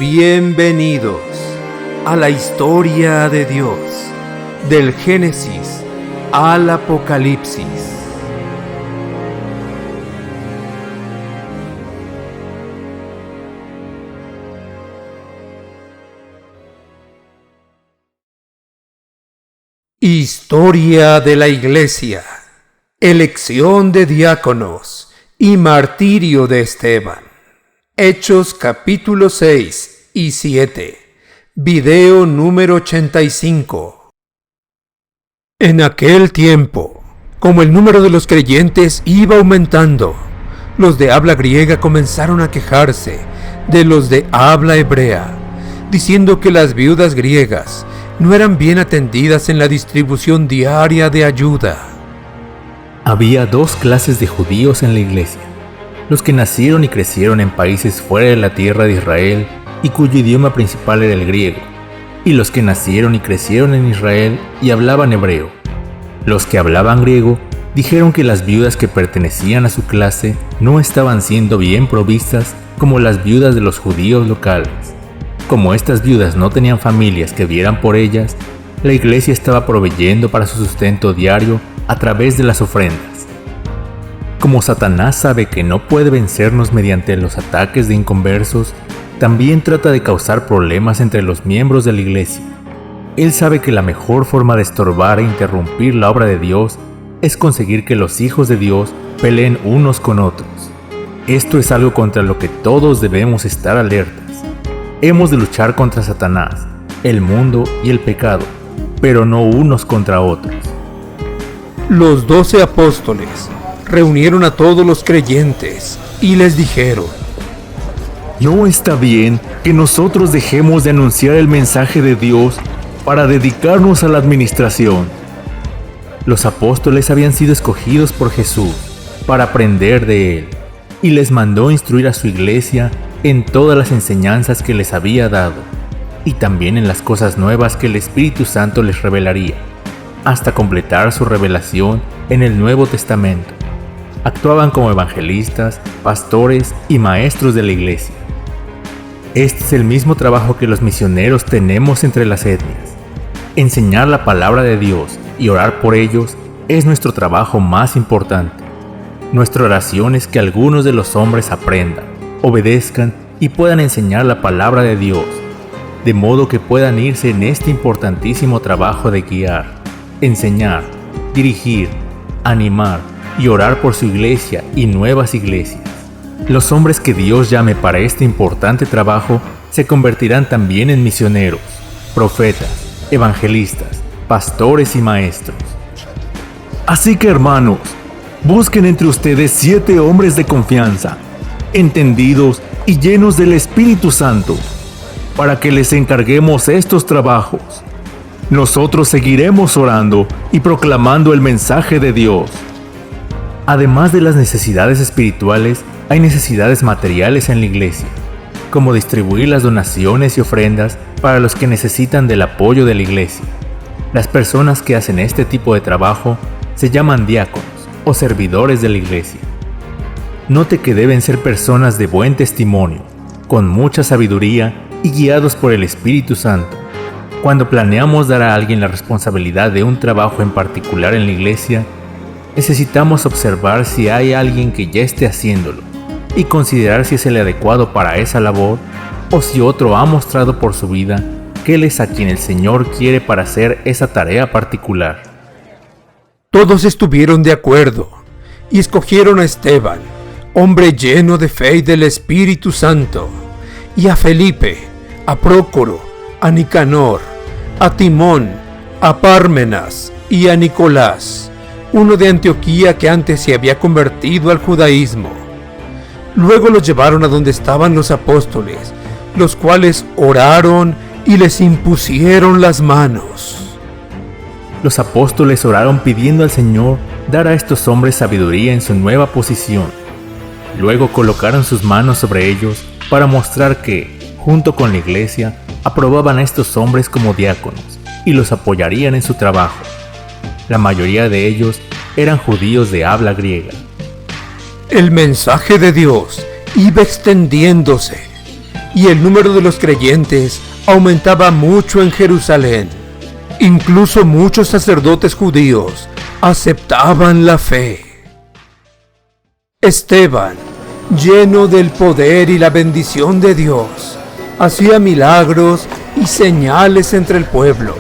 Bienvenidos a la historia de Dios, del Génesis al Apocalipsis. Historia de la Iglesia, elección de diáconos y martirio de Esteban. Hechos capítulo 6 y 7. Video número 85. En aquel tiempo, como el número de los creyentes iba aumentando, los de habla griega comenzaron a quejarse de los de habla hebrea, diciendo que las viudas griegas no eran bien atendidas en la distribución diaria de ayuda. Había dos clases de judíos en la iglesia: los que nacieron y crecieron en países fuera de la tierra de Israel y cuyo idioma principal era el griego, y los que nacieron y crecieron en Israel y hablaban hebreo. Los que hablaban griego dijeron que las viudas que pertenecían a su clase no estaban siendo bien provistas como las viudas de los judíos locales. Como estas viudas no tenían familias que vieran por ellas, la iglesia estaba proveyendo para su sustento diario a través de las ofrendas. Como Satanás sabe que no puede vencernos mediante los ataques de inconversos, también trata de causar problemas entre los miembros de la iglesia. Él sabe que la mejor forma de estorbar e interrumpir la obra de Dios es conseguir que los hijos de Dios peleen unos con otros. Esto es algo contra lo que todos debemos estar alertas. Hemos de luchar contra Satanás, el mundo y el pecado, pero no unos contra otros. Los 12 apóstoles reunieron a todos los creyentes y les dijeron: No está bien que nosotros dejemos de anunciar el mensaje de Dios para dedicarnos a la administración. Los apóstoles habían sido escogidos por Jesús para aprender de Él, y les mandó instruir a su iglesia en todas las enseñanzas que les había dado, y también en las cosas nuevas que el Espíritu Santo les revelaría, hasta completar su revelación en el Nuevo Testamento. Actuaban como evangelistas, pastores y maestros de la iglesia. Este es el mismo trabajo que los misioneros tenemos entre las etnias. Enseñar la palabra de Dios y orar por ellos es nuestro trabajo más importante. Nuestra oración es que algunos de los hombres aprendan, obedezcan y puedan enseñar la palabra de Dios, de modo que puedan irse en este importantísimo trabajo de guiar, enseñar, dirigir, animar y orar por su iglesia y nuevas iglesias. Los hombres que Dios llame para este importante trabajo se convertirán también en misioneros, profetas, evangelistas, pastores y maestros. Así que, hermanos, busquen entre ustedes 7 hombres de confianza, entendidos y llenos del Espíritu Santo, para que les encarguemos estos trabajos. Nosotros seguiremos orando y proclamando el mensaje de Dios. Además de las necesidades espirituales, hay necesidades materiales en la iglesia, como distribuir las donaciones y ofrendas para los que necesitan del apoyo de la iglesia. Las personas que hacen este tipo de trabajo se llaman diáconos o servidores de la iglesia. Note que deben ser personas de buen testimonio, con mucha sabiduría y guiados por el Espíritu Santo. Cuando planeamos dar a alguien la responsabilidad de un trabajo en particular en la iglesia, necesitamos observar si hay alguien que ya esté haciéndolo y considerar si es el adecuado para esa labor o si otro ha mostrado por su vida que él es a quien el Señor quiere para hacer esa tarea particular. Todos estuvieron de acuerdo y escogieron a Esteban, hombre lleno de fe y del Espíritu Santo, y a Felipe, a Prócoro, a Nicanor, a Timón, a Pármenas y a Nicolás, uno de Antioquía que antes se había convertido al judaísmo. Luego los llevaron a donde estaban los apóstoles, los cuales oraron y les impusieron las manos. Los apóstoles oraron pidiendo al Señor dar a estos hombres sabiduría en su nueva posición. Luego colocaron sus manos sobre ellos para mostrar que, junto con la iglesia, aprobaban a estos hombres como diáconos y los apoyarían en su trabajo. La mayoría de ellos eran judíos de habla griega. El mensaje de Dios iba extendiéndose y el número de los creyentes aumentaba mucho en Jerusalén. Incluso muchos sacerdotes judíos aceptaban la fe. Esteban, lleno del poder y la bendición de Dios, hacía milagros y señales entre el pueblo.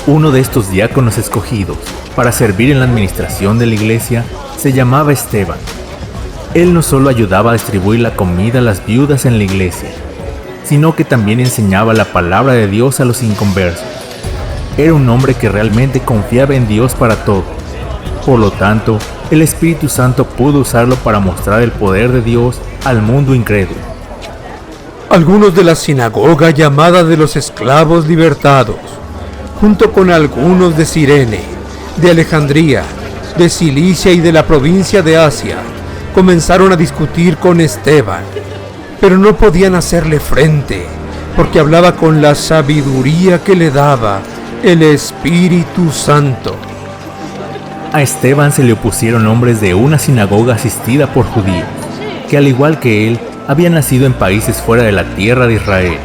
Uno de estos diáconos escogidos para servir en la administración de la iglesia se llamaba Esteban. Él no solo ayudaba a distribuir la comida a las viudas en la iglesia, sino que también enseñaba la palabra de Dios a los inconversos. Era un hombre que realmente confiaba en Dios para todo. Por lo tanto, el Espíritu Santo pudo usarlo para mostrar el poder de Dios al mundo incrédulo. Algunos de la sinagoga llamada de los esclavos libertados, junto con algunos de Cirene, de Alejandría, de Cilicia y de la provincia de Asia, comenzaron a discutir con Esteban, pero no podían hacerle frente, porque hablaba con la sabiduría que le daba el Espíritu Santo. A Esteban se le opusieron hombres de una sinagoga asistida por judíos, que al igual que él, habían nacido en países fuera de la tierra de Israel,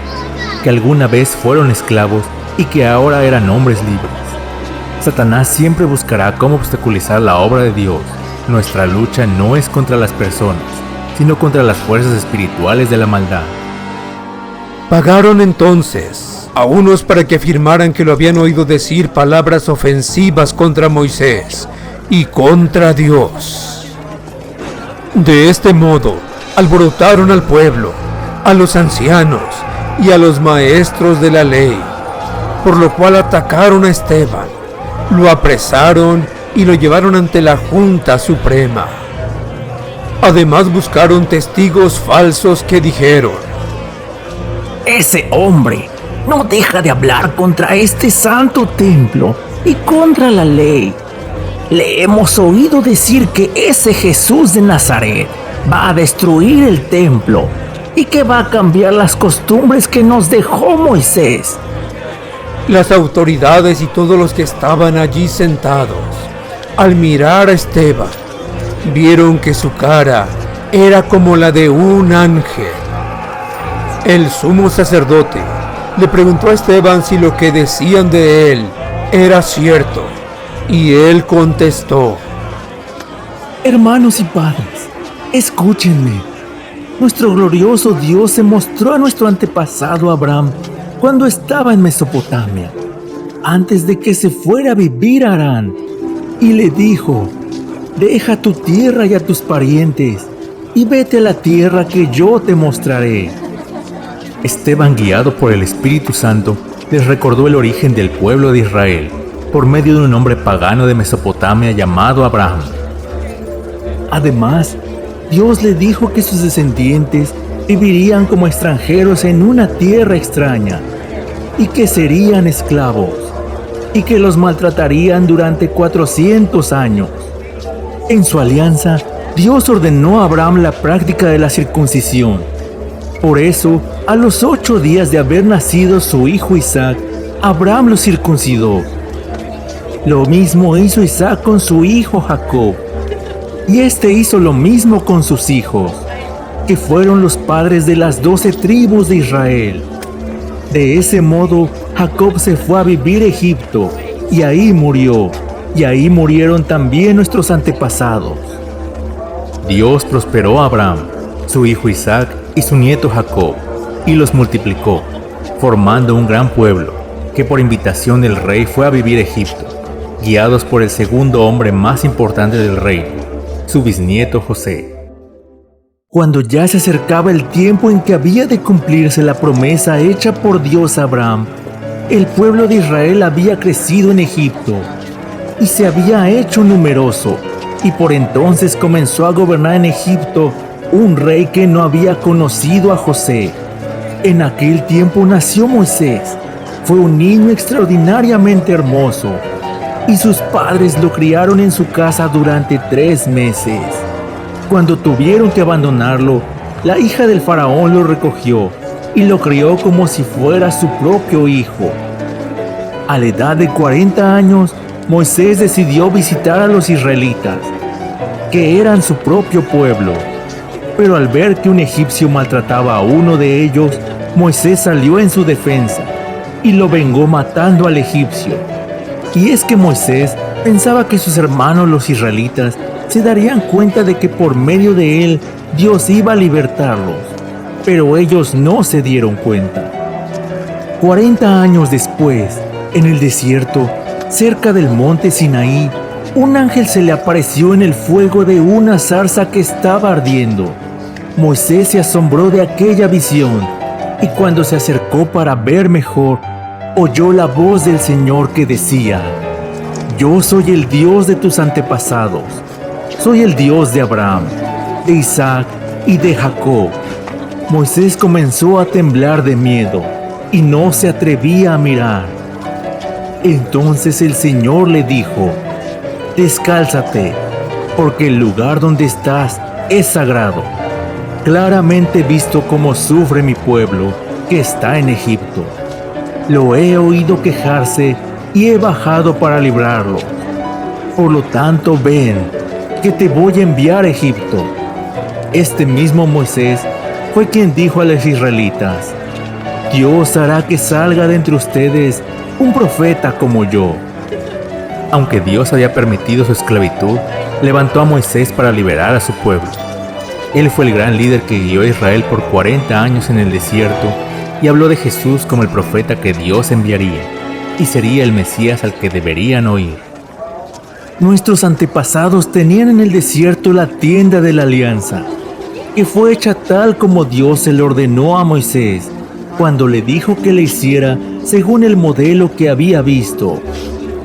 que alguna vez fueron esclavos y que ahora eran hombres libres. Satanás siempre buscará cómo obstaculizar la obra de Dios. Nuestra lucha no es contra las personas, sino contra las fuerzas espirituales de la maldad. Pagaron entonces a unos para que afirmaran que lo habían oído decir palabras ofensivas contra Moisés y contra Dios. De este modo, alborotaron al pueblo, a los ancianos y a los maestros de la ley, por lo cual atacaron a Esteban, lo apresaron y lo llevaron ante la Junta Suprema. Además buscaron testigos falsos que dijeron: ese hombre no deja de hablar contra este santo templo y contra la ley. Le hemos oído decir que ese Jesús de Nazaret va a destruir el templo y que va a cambiar las costumbres que nos dejó Moisés. Las autoridades y todos los que estaban allí sentados, al mirar a Esteban, vieron que su cara era como la de un ángel. El sumo sacerdote le preguntó a Esteban si lo que decían de él era cierto, y él contestó: Hermanos y padres, escúchenme. Nuestro glorioso Dios se mostró a nuestro antepasado Abraham cuando estaba en Mesopotamia, antes de que se fuera a vivir a Harán, y le dijo: deja tu tierra y a tus parientes, y vete a la tierra que yo te mostraré. Esteban, guiado por el Espíritu Santo, les recordó el origen del pueblo de Israel, por medio de un hombre pagano de Mesopotamia llamado Abraham. Además, Dios le dijo que sus descendientes vivirían como extranjeros en una tierra extraña, y que serían esclavos, y que los maltratarían durante 400 años. En su alianza, Dios ordenó a Abraham la práctica de la circuncisión. Por eso, a los 8 días de haber nacido su hijo Isaac, Abraham lo circuncidó. Lo mismo hizo Isaac con su hijo Jacob, y este hizo lo mismo con sus hijos, que fueron los padres de las 12 tribus de Israel. De ese modo, Jacob se fue a vivir a Egipto, y ahí murió, y ahí murieron también nuestros antepasados. Dios prosperó a Abraham, su hijo Isaac y su nieto Jacob, y los multiplicó, formando un gran pueblo, que por invitación del rey fue a vivir a Egipto, guiados por el segundo hombre más importante del reino, su bisnieto José. Cuando ya se acercaba el tiempo en que había de cumplirse la promesa hecha por Dios a Abraham, el pueblo de Israel había crecido en Egipto y se había hecho numeroso, y por entonces comenzó a gobernar en Egipto un rey que no había conocido a José. En aquel tiempo nació Moisés. Fue un niño extraordinariamente hermoso, y sus padres lo criaron en su casa durante 3 meses. Cuando tuvieron que abandonarlo, la hija del faraón lo recogió y lo crió como si fuera su propio hijo. A la edad de 40 años, Moisés decidió visitar a los israelitas, que eran su propio pueblo. Pero al ver que un egipcio maltrataba a uno de ellos, Moisés salió en su defensa y lo vengó matando al egipcio. Y es que Moisés pensaba que sus hermanos los israelitas se darían cuenta de que por medio de él Dios iba a libertarlos, pero ellos no se dieron cuenta. 40 años después, en el desierto, cerca del monte Sinaí, un ángel se le apareció en el fuego de una zarza que estaba ardiendo. Moisés se asombró de aquella visión y cuando se acercó para ver mejor, oyó la voz del Señor que decía: Yo soy el Dios de tus antepasados, soy el Dios de Abraham, de Isaac y de Jacob. Moisés comenzó a temblar de miedo y no se atrevía a mirar. Entonces el Señor le dijo: Descálzate, porque el lugar donde estás es sagrado. Claramente he visto cómo sufre mi pueblo que está en Egipto. Lo he oído quejarse y he bajado para librarlo. Por lo tanto, ven, que te voy a enviar a Egipto. Este mismo Moisés fue quien dijo a los israelitas: Dios hará que salga de entre ustedes un profeta como yo. Aunque Dios había permitido su esclavitud, levantó a Moisés para liberar a su pueblo. Él fue el gran líder que guió a Israel por 40 años en el desierto y habló de Jesús como el profeta que Dios enviaría y sería el Mesías al que deberían oír. Nuestros antepasados tenían en el desierto la tienda de la alianza, que fue hecha tal como Dios se le ordenó a Moisés, cuando le dijo que la hiciera según el modelo que había visto.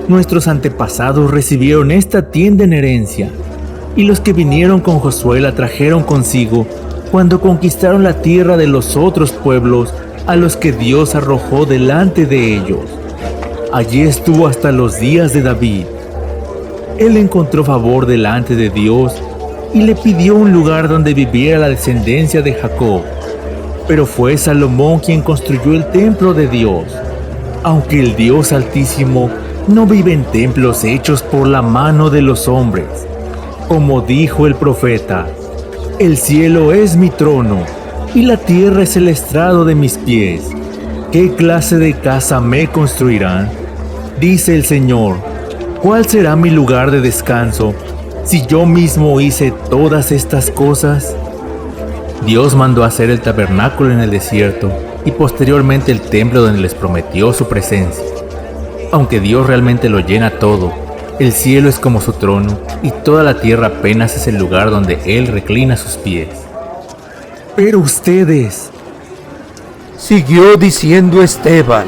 Nuestros antepasados recibieron esta tienda en herencia, y los que vinieron con Josué la trajeron consigo cuando conquistaron la tierra de los otros pueblos a los que Dios arrojó delante de ellos. Allí estuvo hasta los días de David. Él encontró favor delante de Dios y le pidió un lugar donde viviera la descendencia de Jacob. Pero fue Salomón quien construyó el templo de Dios. Aunque el Dios Altísimo no vive en templos hechos por la mano de los hombres. Como dijo el profeta: El cielo es mi trono y la tierra es el estrado de mis pies. ¿Qué clase de casa me construirán? Dice el Señor. ¿Cuál será mi lugar de descanso si yo mismo hice todas estas cosas? Dios mandó hacer el tabernáculo en el desierto y posteriormente el templo donde les prometió su presencia. Aunque Dios realmente lo llena todo, el cielo es como su trono y toda la tierra apenas es el lugar donde Él reclina sus pies. Pero ustedes, siguió diciendo Esteban,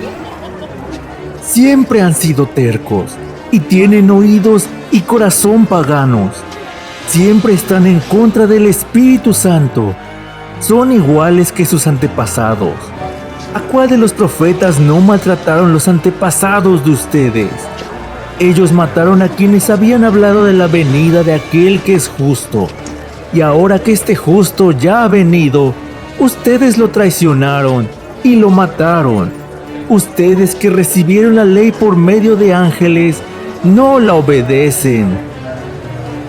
siempre han sido tercos y tienen oídos y corazón paganos. Siempre están en contra del Espíritu Santo. Son iguales que sus antepasados. ¿A cuál de los profetas no maltrataron los antepasados de ustedes? Ellos mataron a quienes habían hablado de la venida de aquel que es justo. Y ahora que este justo ya ha venido, ustedes lo traicionaron y lo mataron. Ustedes que recibieron la ley por medio de ángeles, no la obedecen.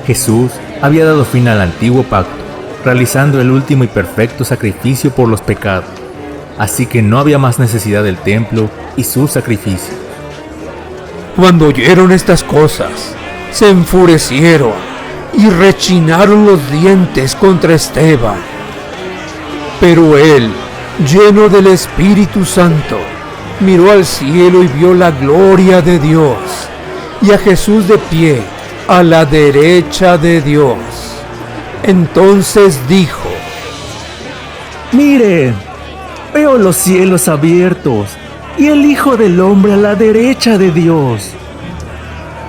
Jesús había dado fin al antiguo pacto, realizando el último y perfecto sacrificio por los pecados. Así que no había más necesidad del templo y su sacrificio. Cuando oyeron estas cosas, se enfurecieron y rechinaron los dientes contra Esteban. Pero él, lleno del Espíritu Santo, miró al cielo y vio la gloria de Dios y a Jesús de pie a la derecha de Dios. Entonces dijo: Miren, veo los cielos abiertos y el Hijo del Hombre a la derecha de Dios.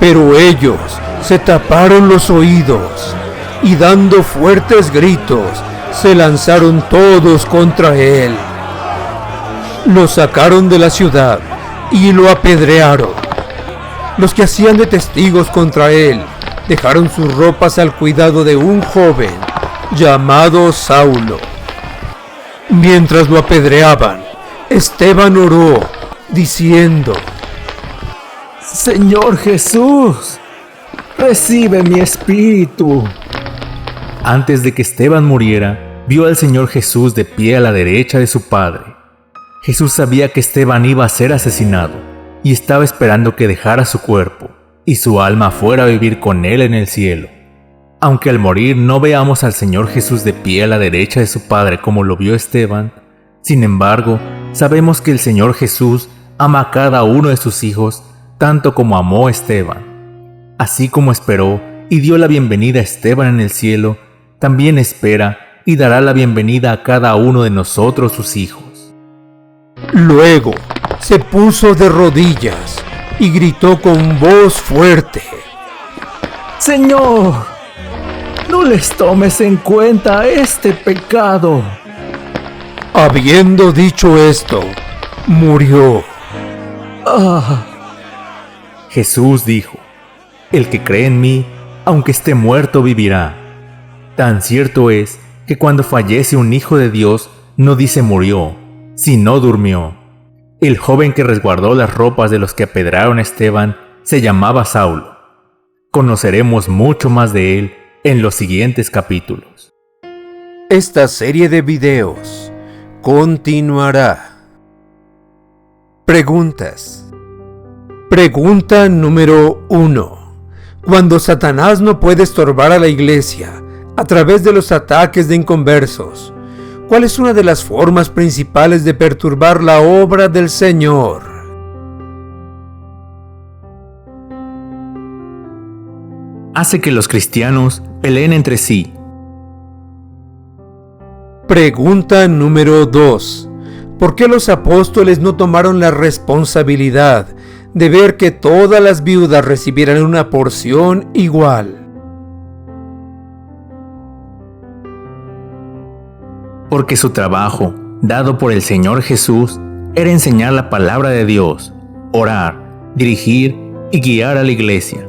Pero ellos se taparon los oídos y dando fuertes gritos, se lanzaron todos contra él. Lo sacaron de la ciudad y lo apedrearon. Los que hacían de testigos contra él dejaron sus ropas al cuidado de un joven llamado Saulo. Mientras lo apedreaban, Esteban oró, diciendo: Señor Jesús, recibe mi espíritu. Antes de que Esteban muriera, vio al Señor Jesús de pie a la derecha de su Padre. Jesús sabía que Esteban iba a ser asesinado y estaba esperando que dejara su cuerpo y su alma fuera a vivir con él en el cielo. Aunque al morir no veamos al Señor Jesús de pie a la derecha de su Padre como lo vio Esteban, sin embargo, sabemos que el Señor Jesús ama a cada uno de sus hijos tanto como amó a Esteban. Así como esperó y dio la bienvenida a Esteban en el cielo, también espera y dará la bienvenida a cada uno de nosotros, sus hijos. Luego se puso de rodillas y gritó con voz fuerte: Señor, no les tomes en cuenta este pecado. Habiendo dicho esto, murió. Jesús dijo: el que cree en mí, aunque esté muerto, vivirá. Tan cierto es que cuando fallece un hijo de Dios, no dice murió, sino durmió. El joven que resguardó las ropas de los que apedrearon a Esteban se llamaba Saulo. Conoceremos mucho más de él en los siguientes capítulos. Esta serie de videos continuará. Preguntas. Pregunta número 1. Cuando Satanás no puede estorbar a la iglesia a través de los ataques de inconversos, ¿cuál es una de las formas principales de perturbar la obra del Señor? Hace que los cristianos peleen entre sí. Pregunta número 2. ¿Por qué los apóstoles no tomaron la responsabilidad de ver que todas las viudas recibieran una porción igual? Porque su trabajo, dado por el Señor Jesús, era enseñar la palabra de Dios, orar, dirigir y guiar a la iglesia.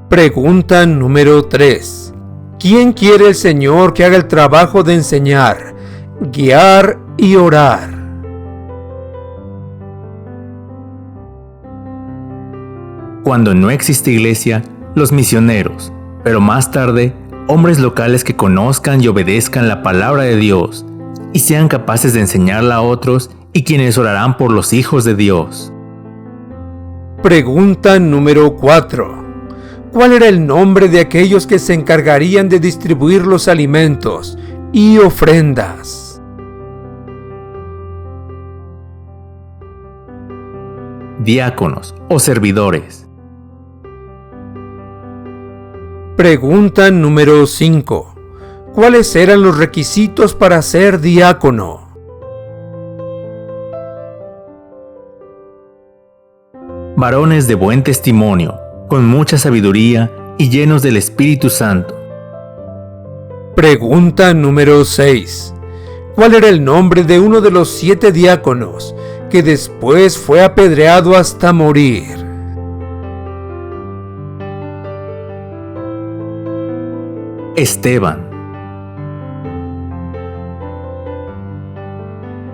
Pregunta número 3. ¿Quién quiere el Señor que haga el trabajo de enseñar, guiar y orar? Cuando no existe iglesia, los misioneros, pero más tarde, hombres locales que conozcan y obedezcan la palabra de Dios y sean capaces de enseñarla a otros y quienes orarán por los hijos de Dios. Pregunta número 4. ¿Cuál era el nombre de aquellos que se encargarían de distribuir los alimentos y ofrendas? Diáconos o servidores. Pregunta número 5. ¿Cuáles eran los requisitos para ser diácono? Varones de buen testimonio, con mucha sabiduría y llenos del Espíritu Santo. Pregunta número 6. ¿Cuál era el nombre de uno de los 7 diáconos que después fue apedreado hasta morir? Esteban.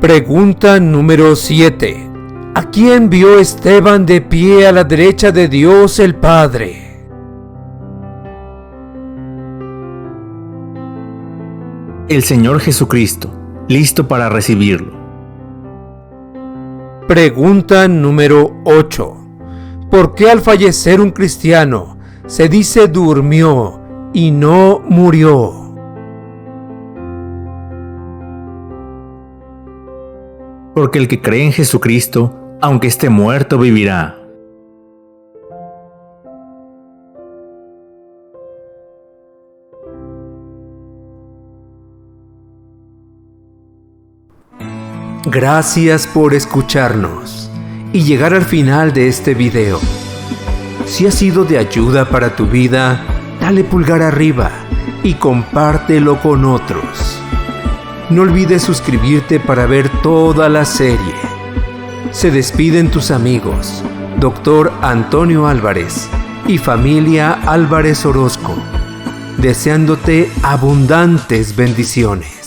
Pregunta número 7. ¿A quién vio Esteban de pie a la derecha de Dios el Padre? El Señor Jesucristo, listo para recibirlo. Pregunta número 8. ¿Por qué al fallecer un cristiano se dice durmió y no murió? Porque el que cree en Jesucristo, aunque esté muerto, vivirá. Gracias por escucharnos y llegar al final de este video. Si ha sido de ayuda para tu vida, dale pulgar arriba y compártelo con otros. No olvides suscribirte para ver toda la serie. Se despiden tus amigos, Dr. Antonio Álvarez y familia Álvarez Orozco, deseándote abundantes bendiciones.